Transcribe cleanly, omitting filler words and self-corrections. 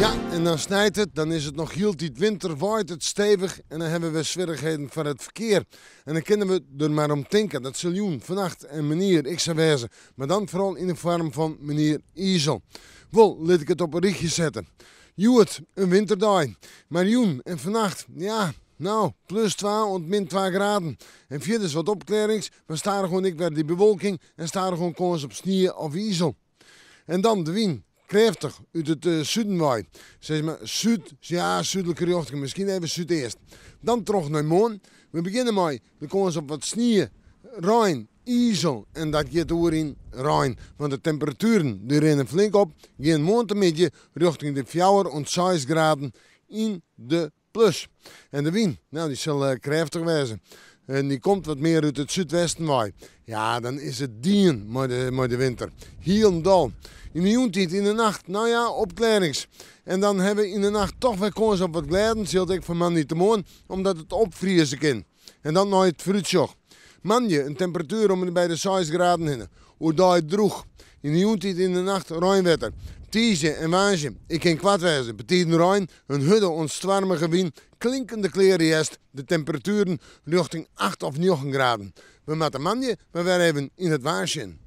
Ja, en dan snijdt het, dan is het nog heel tijd winter, waait het stevig en dan hebben we zwierigheden van het verkeer. En dan kunnen we er maar om denken dat Siljoen vannacht en meneer ik zou wezen, maar dan vooral in de vorm van meneer Isel. Wel, laat ik het op een richtje zetten. Joet, een winterdag, maar Joen en vannacht, ja, nou, +2 en -2 graden. En verder is wat opklarings, maar staat er gewoon ik weer die bewolking en staat er gewoon kans op sneeuw of ijzel. En dan de wind. Krachtig uit het zuiden waai. Zeg maar zuidelijke richting, misschien even zuideest. Dan terug naar morgen. We beginnen met de kans op wat sneeuw, rein, ijzel en dat gaat door in rein. Want de temperaturen die rennen flink op. Gaan morgenmiddag richting de 4 en 6 graden in de plus. En de wind, nou die zal krachtig wezen. En die komt wat meer uit het zuidwesten waai. Ja, dan is het dien met de winter. Heel dal. In de joentijd in de nacht, nou ja, opklarings. En dan hebben we in de nacht toch weer kans op wat glijden, zult ik van man niet te mooi, omdat het opvriezen kan. En dan nog het fruitsjoch. Manje, een temperatuur om bij de 6 graden heen. Hoe dat het droeg. In de joentijd in de nacht, ruimwetter. Tiesje en waasje, ik kan kwad wezen. Betiden ruim, een hudde onstwarmige wind, klinkende kleren de temperaturen richting 8 of 9 graden. We maken manje, maar weer even in het waasje.